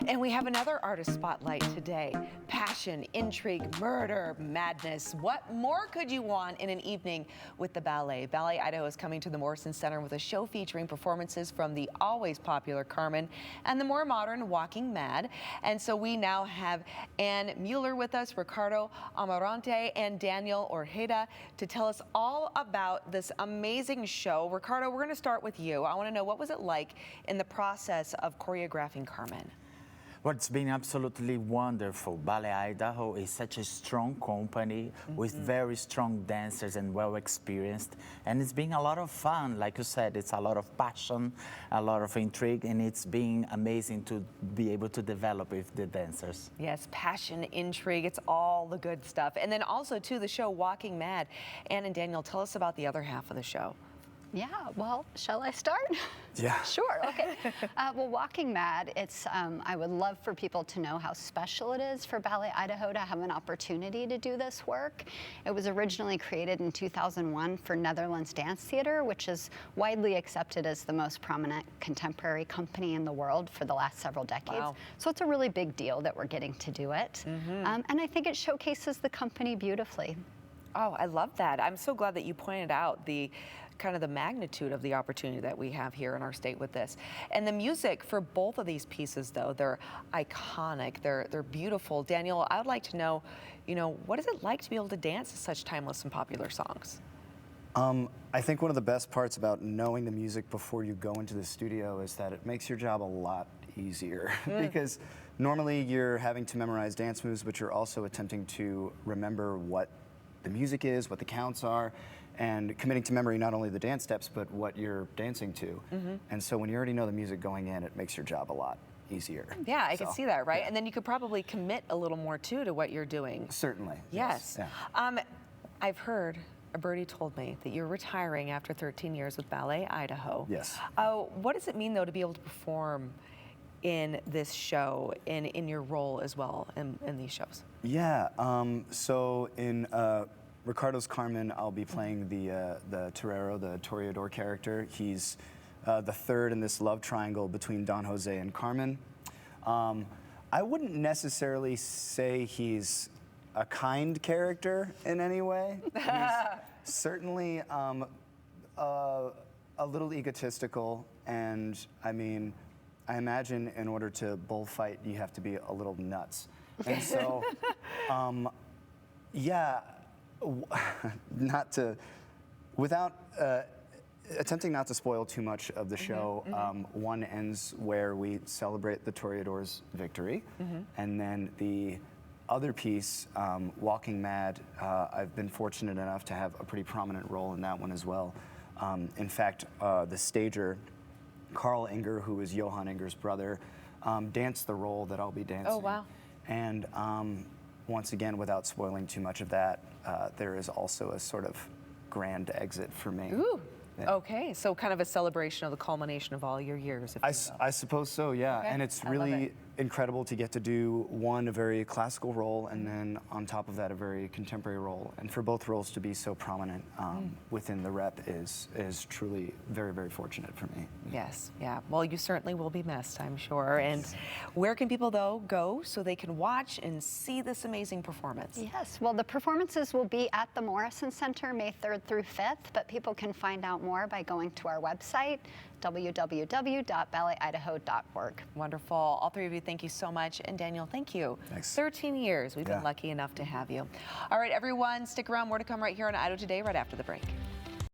And we have another artist spotlight today. Passion, intrigue, murder, madness. What more could you want in an evening with the ballet? Ballet Idaho is coming to the Morrison Center with a show featuring performances from the always popular Carmen and the more modern Walking Mad. And so we now have Ann Mueller with us, Ricardo Amarante, and Daniel Orjeda to tell us all about this amazing show. Ricardo, we're going to start with you. I want to know, what was it like in the process of choreographing Carmen? Well, it's been absolutely wonderful. Ballet Idaho is such a strong company with very strong dancers and well experienced. And it's been a lot of fun. Like you said, it's a lot of passion, a lot of intrigue, and it's been amazing to be able to develop with the dancers. Yes, passion, intrigue, it's all the good stuff. And then also, too, the show Walking Mad. Ann and Daniel, tell us about the other half of the show. Yeah, well, shall I start? Yeah. Sure, okay. Well, Walking Mad, it's, I would love for people to know how special it is for Ballet Idaho to have an opportunity to do this work. It was originally created in 2001 for Netherlands Dance Theater, which is widely accepted as the most prominent contemporary company in the world for the last several decades. Wow. So it's a really big deal that we're getting to do it. And I think it showcases the company beautifully. Oh, I love that. I'm so glad that you pointed out the kind of the magnitude of the opportunity that we have here in our state with this. And the music for both of these pieces, though, they're iconic, they're beautiful. Daniel, I would like to know, what is it like to be able to dance to such timeless and popular songs? I think one of the best parts about knowing the music before you go into the studio is that it makes your job a lot easier because normally you're having to memorize dance moves, but you're also attempting to remember what the music is, what the counts are, and committing to memory not only the dance steps, but what you're dancing to. And so when you already know the music going in, it makes your job a lot easier. Yeah, I can see that, right? Yeah. And then you could probably commit a little more, too, to what you're doing. Certainly. Yes. Yeah. I've heard, a birdie told me, that you're retiring after 13 years with Ballet Idaho. Yes. What does it mean, though, to be able to perform in this show, in your role as well in these shows? Yeah, so in Ricardo's Carmen, I'll be playing the torero, the toreador character. He's the third in this love triangle between Don Jose and Carmen. I wouldn't necessarily say he's a kind character in any way. He's certainly a little egotistical, and I mean, I imagine in order to bullfight, you have to be a little nuts. And so, yeah, attempting not to spoil too much of the show, one ends where we celebrate the toreador's victory, and then the other piece, Walking Mad, I've been fortunate enough to have a pretty prominent role in that one as well. In fact, the stager, Carl Inger, who is Johann Inger's brother, danced the role that I'll be dancing. Oh, wow. And once again, without spoiling too much of that, there is also a sort of grand exit for me. Ooh. Yeah. Okay, so kind of a celebration of the culmination of all your years, if you will. I suppose so, yeah. Okay. And it's I love really it. incredible to get to do a very classical role, and then on top of that, a very contemporary role. And for both roles to be so prominent within the rep is truly very, very fortunate for me. Yes, yeah. Well, you certainly will be missed, I'm sure. And where can people, though, go so they can watch and see this amazing performance? Yes, well, the performances will be at the Morrison Center May 3rd through 5th, but people can find out more by going to our website, www.balletidaho.org. Wonderful. All three of you, thank you so much. And Daniel, thank you. Thanks. 13 years. We've been lucky enough to have you. All right, everyone, stick around. More to come right here on Idaho Today right after the break.